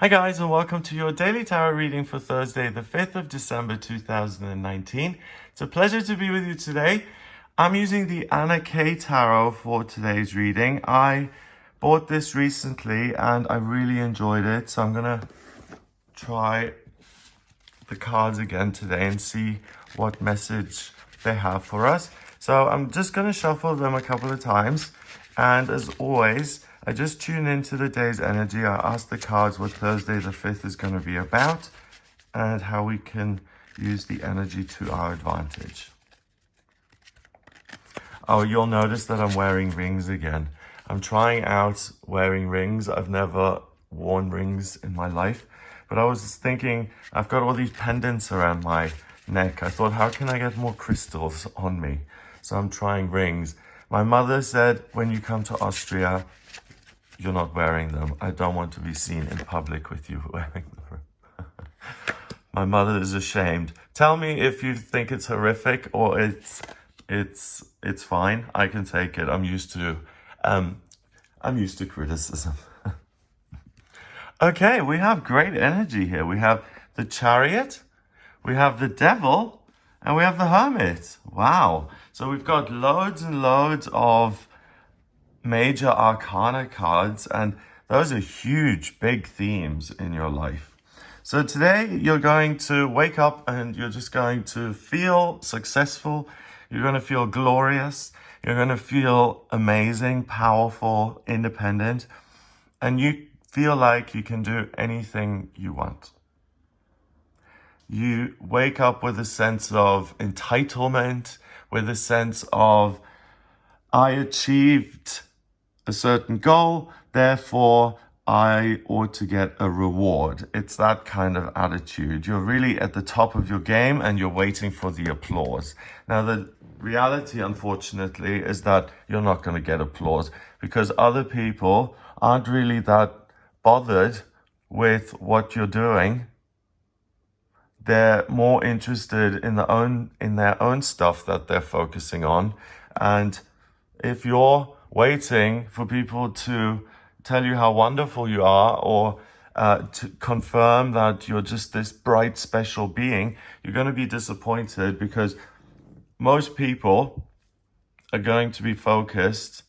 Hi guys, and welcome to your daily tarot reading for Thursday, the 5th of December 2019. It's a pleasure to be with you today. I'm using the Anna K Tarot for today's reading. I bought this recently and I really enjoyed it, so I'm gonna try the cards again today and see what message they have for us. So I'm just gonna shuffle them a couple of times, and as always, I just tune into the day's energy. I ask the cards what Thursday the 5th is going to be about and how we can use the energy to our advantage. Oh, you'll notice that I'm wearing rings again. I'm trying out wearing rings. I've never worn rings in my life, but I was thinking, I've got all these pendants around my neck. I thought, how can I get more crystals on me? So I'm trying rings. My mother said, when you come to Austria, you're not wearing them. I don't want to be seen in public with you wearing them. My mother is ashamed. Tell me if you think it's horrific or it's fine. I can take it. I'm used to criticism. Okay, we have great energy here. We have the Chariot, we have the Devil, and we have the Hermit. Wow. So we've got loads and loads of major arcana cards, and those are huge, big themes in your life. So today you're going to wake up and you're just going to feel successful. You're going to feel glorious. You're going to feel amazing, powerful, independent, and you feel like you can do anything you want. You wake up with a sense of entitlement, with a sense of, I achieved a certain goal, therefore I ought to get a reward. It's that kind of attitude. You're really at the top of your game and you're waiting for the applause. Now, the reality, unfortunately, is that you're not going to get applause because other people aren't really that bothered with what you're doing. They're more interested in their own stuff that they're focusing on. And if you're waiting for people to tell you how wonderful you are or to confirm that you're just this bright, special being, you're going to be disappointed because most people are going to be focused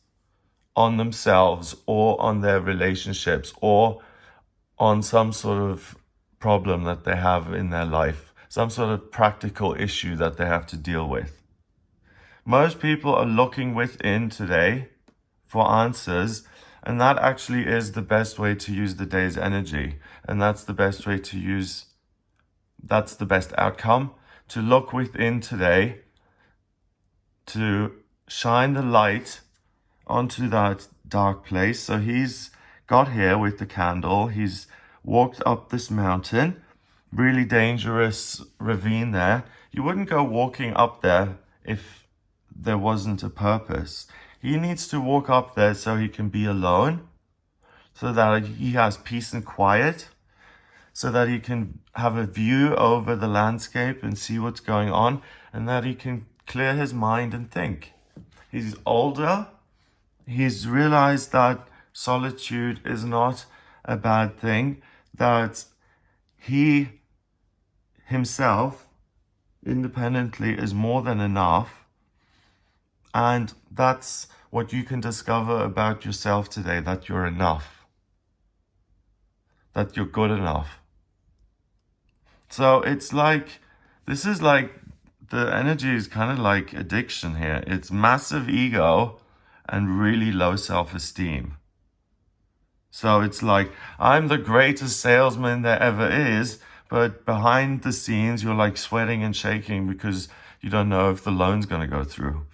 on themselves or on their relationships or on some sort of problem that they have in their life, some sort of practical issue that they have to deal with. Most people are looking within today for answers, and that actually is the best way to use the day's energy. And that's the best way to use, that's the best outcome, to look within today, to shine the light onto that dark place. So he's got here with the candle, he's walked up this mountain, really dangerous ravine there. You wouldn't go walking up there if there wasn't a purpose. He needs to walk up there so he can be alone, so that he has peace and quiet, so that he can have a view over the landscape and see what's going on, and that he can clear his mind and think. He's older. He's realized that solitude is not a bad thing, that he himself independently is more than enough. And that's what you can discover about yourself today, that you're enough, that you're good enough. So it's like, this is like, the energy is kind of like addiction here. It's massive ego and really low self-esteem. So it's like, I'm the greatest salesman there ever is, but behind the scenes, you're like sweating and shaking because you don't know if the loan's going to go through.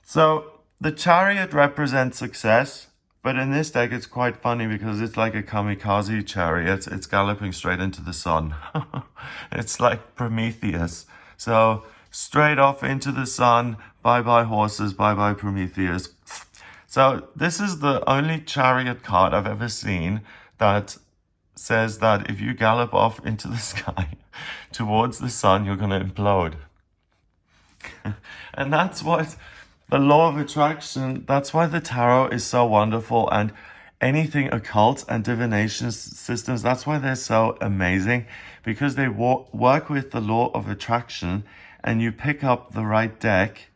So the Chariot represents success, but in this deck it's quite funny because it's like a kamikaze chariot. It's galloping straight into the sun. It's like Prometheus. So straight off into the sun, bye-bye horses, bye-bye Prometheus. So this is the only Chariot card I've ever seen that says that if you gallop off into the sky towards the sun, you're going to implode. And that's what the law of attraction, that's why the tarot is so wonderful, and anything occult and divination systems, that's why they're so amazing, because they work with the law of attraction, and you pick up the right deck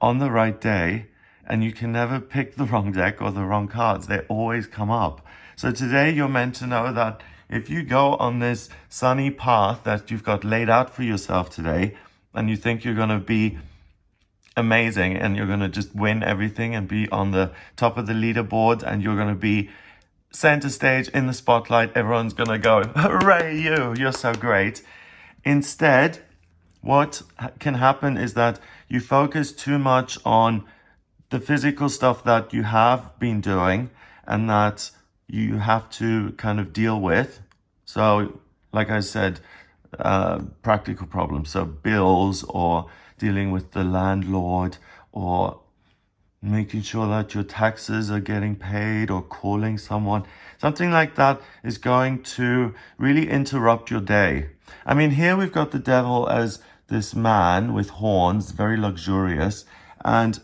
on the right day, and you can never pick the wrong deck or the wrong cards. They always come up. So today you're meant to know that if you go on this sunny path that you've got laid out for yourself today, and you think you're going to be amazing and you're going to just win everything and be on the top of the leaderboard, and you're going to be center stage in the spotlight, everyone's going to go, hooray, you're so great. Instead, what can happen is that you focus too much on the physical stuff that you have been doing and that you have to kind of deal with. So, like I said, practical problems. So bills, or dealing with the landlord, or making sure that your taxes are getting paid, or calling someone. Something like that is going to really interrupt your day. I mean, here we've got the devil as this man with horns, very luxurious, and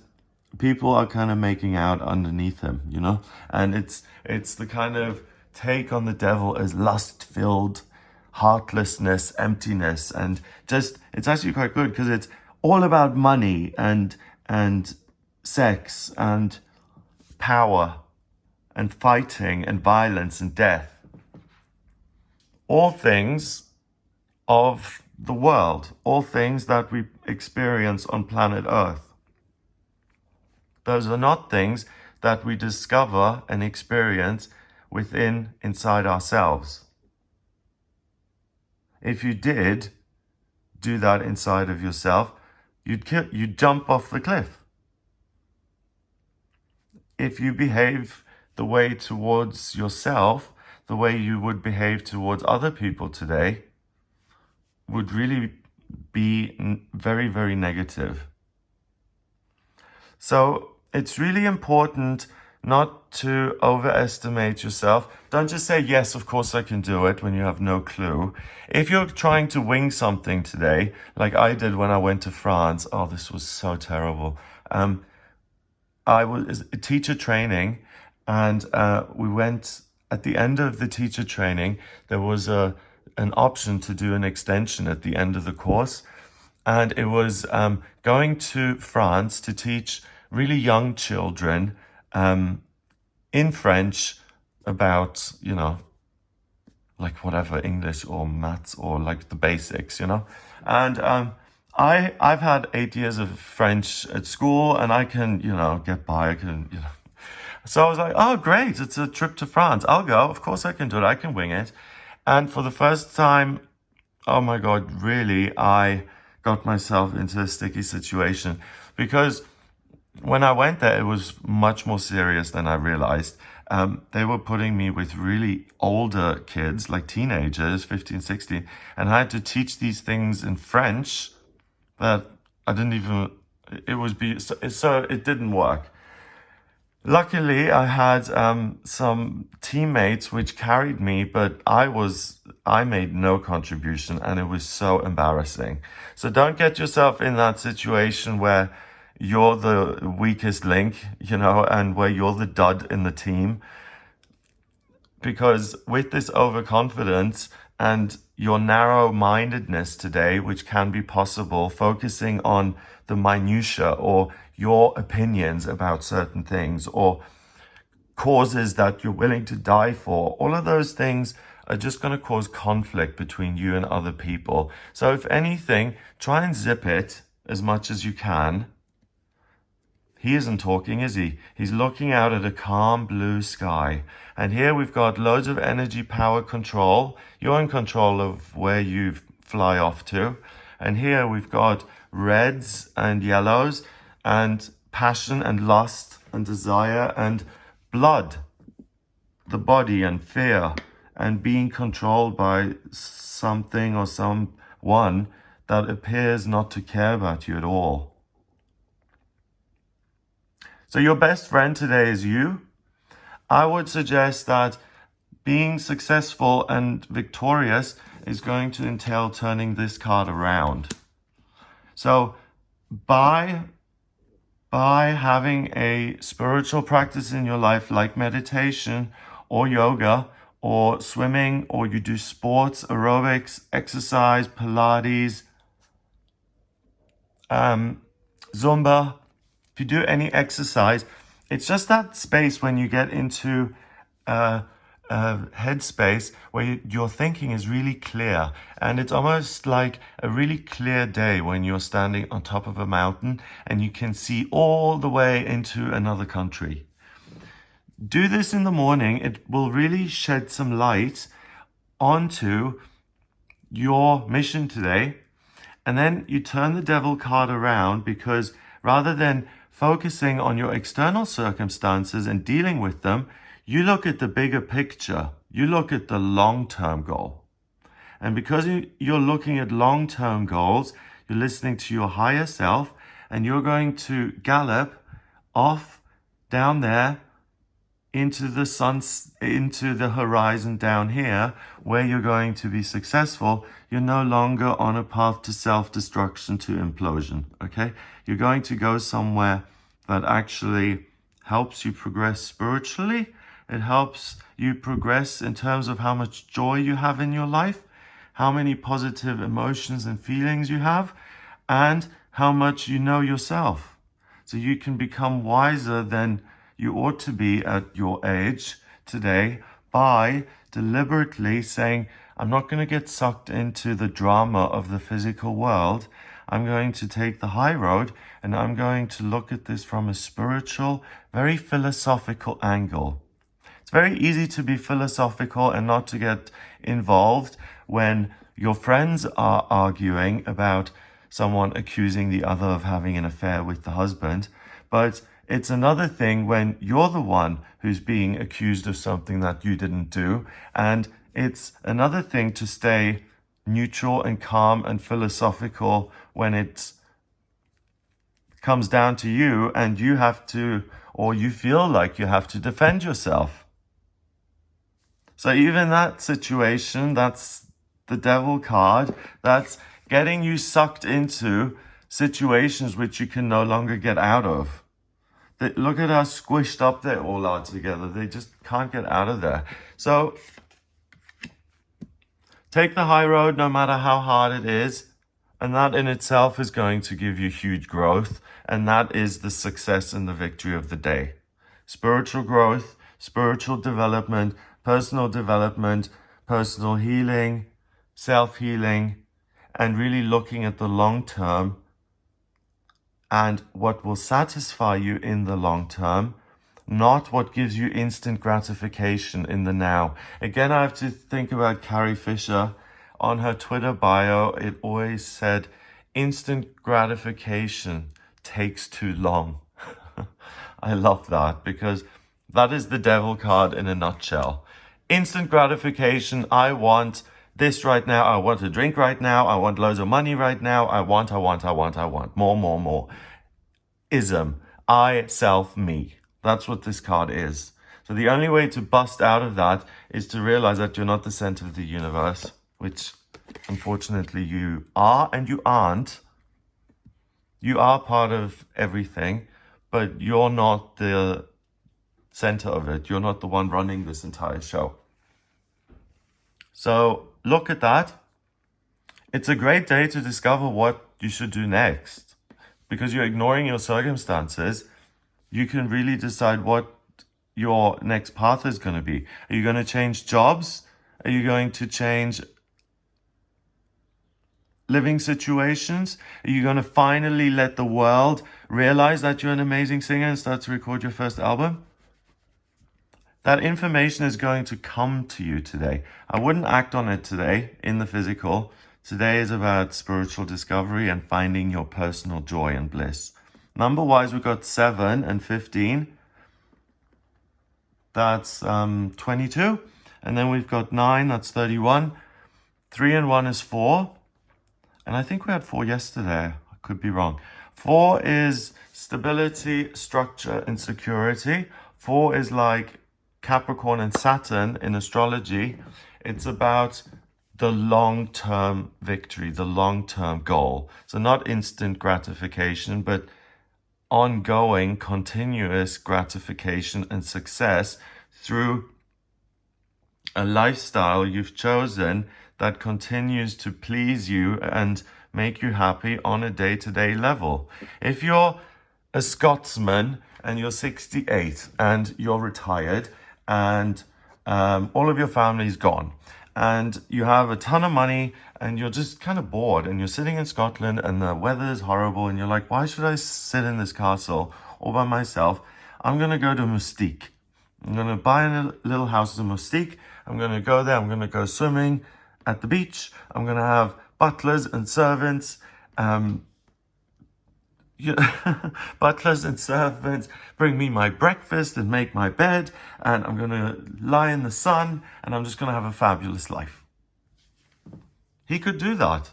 people are kind of making out underneath him, you know? And it's the kind of take on the devil as lust-filled heartlessness, emptiness, and just, it's actually quite good because it's all about money and sex and power and fighting and violence and death. All things of the world, all things that we experience on planet Earth. Those are not things that we discover and experience inside ourselves. If you did do that inside of yourself, you'd jump off the cliff. If you behave the way towards yourself, the way you would behave towards other people today, would really be very, very negative. So it's really important not to overestimate yourself. Don't just say, yes, of course I can do it, when you have no clue. If you're trying to wing something today, like I did when I went to France, oh, this was so terrible. I was a teacher training, and we went, at the end of the teacher training, there was an option to do an extension at the end of the course. And it was going to France to teach really young children in French about, like whatever, English or maths, or like the basics, And I've had 8 years of French at school, and I can, get by. So I was like, oh, great, it's a trip to France. I'll go. Of course I can do it. I can wing it. And for the first time, oh my God, really, I got myself into a sticky situation, because when I went there, it was much more serious than I realized. They were putting me with really older kids, like teenagers, 15, 16, and I had to teach these things in French that I didn't even, so it didn't work. Luckily, I had some teammates which carried me, but I made no contribution, and it was so embarrassing. So don't get yourself in that situation where you're the weakest link, and where you're the dud in the team. Because with this overconfidence and your narrow-mindedness today, which can be possible, focusing on the minutiae or your opinions about certain things, or causes that you're willing to die for, all of those things are just going to cause conflict between you and other people. So if anything, try and zip it as much as you can. He isn't talking, is he? He's looking out at a calm blue sky. And here we've got loads of energy, power, control. You're in control of where you fly off to. And here we've got reds and yellows, and passion and lust and desire and blood, the body, and fear, and being controlled by something or someone that appears not to care about you at all. So your best friend today is you. I would suggest that being successful and victorious is going to entail turning this card around. So by by having a spiritual practice in your life like meditation or yoga or swimming, or you do sports, aerobics, exercise, Pilates, Zumba. If you do any exercise, it's just that space when you get into a headspace where your thinking is really clear, and it's almost like a really clear day when you're standing on top of a mountain and you can see all the way into another country. Do this in the morning. It will really shed some light onto your mission today. And then you turn the devil card around, because rather than focusing on your external circumstances and dealing with them, you look at the bigger picture. You look at the long-term goal. And because you're looking at long-term goals, you're listening to your higher self, and you're going to gallop off down there into the sun, into the horizon down here, where you're going to be successful. You're no longer on a path to self-destruction, to implosion, okay? You're going to go somewhere that actually helps you progress spiritually. It helps you progress in terms of how much joy you have in your life, how many positive emotions and feelings you have, and how much you know yourself. So you can become wiser than you ought to be at your age today by deliberately saying, I'm not going to get sucked into the drama of the physical world. I'm going to take the high road, and I'm going to look at this from a spiritual, very philosophical angle. It's very easy to be philosophical and not to get involved when your friends are arguing about someone accusing the other of having an affair with the husband. But it's another thing when you're the one who's being accused of something that you didn't do. And it's another thing to stay neutral and calm and philosophical when it comes down to you and you have to, or you feel like you have to defend yourself. So even that situation, that's the devil card, that's getting you sucked into situations which you can no longer get out of. Look at how squished up they all are together. They just can't get out of there. So take the high road no matter how hard it is. And that in itself is going to give you huge growth. And that is the success and the victory of the day. Spiritual growth, spiritual development, personal healing, self-healing, and really looking at the long term and what will satisfy you in the long term, not what gives you instant gratification in the now. Again, I have to think about Carrie Fisher. On her Twitter bio, it always said, instant gratification takes too long. I love that, because that is the devil card in a nutshell. Instant gratification, I want this right now, I want a drink right now, I want loads of money right now, I want, more. Ism, I, self, me. That's what this card is. So the only way to bust out of that is to realize that you're not the center of the universe, which unfortunately you are and you aren't. You are part of everything, but you're not the center of it. You're not the one running this entire show. So look at that. It's a great day to discover what you should do next. Because you're ignoring your circumstances, you can really decide what your next path is going to be. Are you going to change jobs? Are you going to change living situations? Are you going to finally let the world realize that you're an amazing singer and start to record your first album? That information is going to come to you today. I wouldn't act on it today in the physical. Today is about spiritual discovery and finding your personal joy and bliss. Number-wise, we've got 7 and 15. That's 22. And then we've got 9, that's 31. 3 and 1 is 4. And I think we had 4 yesterday. I could be wrong. 4 is stability, structure, and security. 4 is like Capricorn and Saturn in astrology. It's about the long-term victory, the long-term goal. So not instant gratification, but ongoing, continuous gratification and success through a lifestyle you've chosen that continues to please you and make you happy on a day-to-day level. If you're a Scotsman and you're 68 and you're retired and all of your family's gone and you have a ton of money and you're just kind of bored and you're sitting in Scotland and the weather is horrible and you're like, why should I sit in this castle all by myself? I'm going to go to Mustique. I'm going to buy a little house in Mustique. I'm going to go there. I'm going to go swimming at the beach. I'm going to have butlers and servants. Butlers and servants bring me my breakfast and make my bed. And I'm going to lie in the sun. And I'm just going to have a fabulous life. He could do that.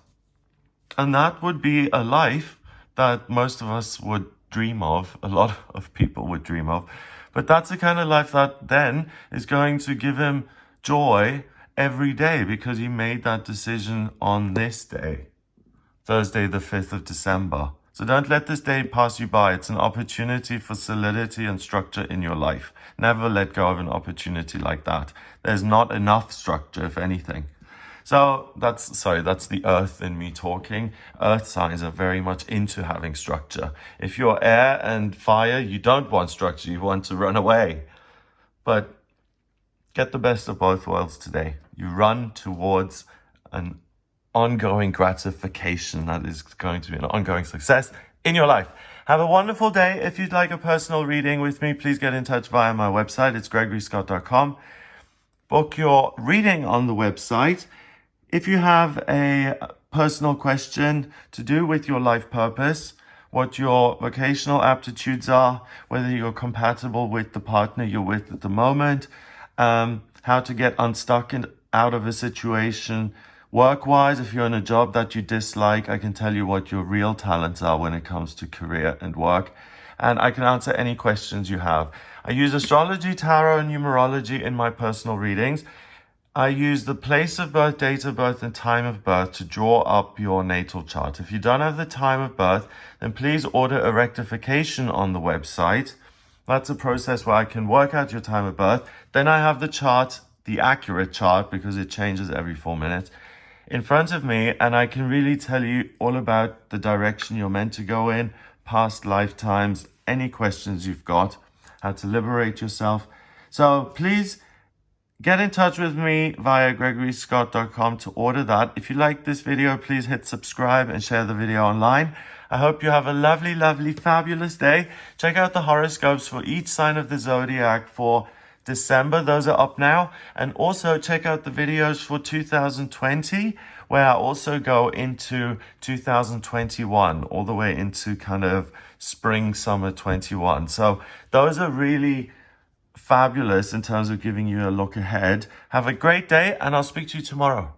And that would be a life that most of us would dream of. A lot of people would dream of. But that's the kind of life that then is going to give him joy every day because he made that decision on this day, Thursday, the 5th of December. So don't let this day pass you by. It's an opportunity for solidity and structure in your life. Never let go of an opportunity like that. There's not enough structure, if anything. So that's the earth in me talking. Earth signs are very much into having structure. If you're air and fire, you don't want structure. You want to run away. But get the best of both worlds today. You run towards an ongoing gratification that is going to be an ongoing success in your life. Have a wonderful day. If you'd like a personal reading with me, please get in touch via my website. It's gregoryscott.com. Book your reading on the website. If you have a personal question to do with your life purpose, what your vocational aptitudes are, whether you're compatible with the partner you're with at the moment, how to get unstuck and out of a situation work-wise. If you're in a job that you dislike, I can tell you what your real talents are when it comes to career and work. And I can answer any questions you have. I use astrology, tarot, and numerology in my personal readings. I use the place of birth, date of birth, and time of birth to draw up your natal chart. If you don't have the time of birth, then please order a rectification on the website. That's a process where I can work out your time of birth. Then I have the chart, the accurate chart, because it changes every 4 minutes, in front of me, and I can really tell you all about the direction you're meant to go in, past lifetimes, any questions you've got, how to liberate yourself. So please get in touch with me via gregoryscott.com to order that. If you like this video, please hit subscribe and share the video online. I hope you have a lovely, lovely, fabulous day. Check out the horoscopes for each sign of the zodiac for December. Those are up now. And also check out the videos for 2020, where I also go into 2021, all the way into kind of spring, summer 21. So those are really fabulous in terms of giving you a look ahead. Have a great day, and I'll speak to you tomorrow.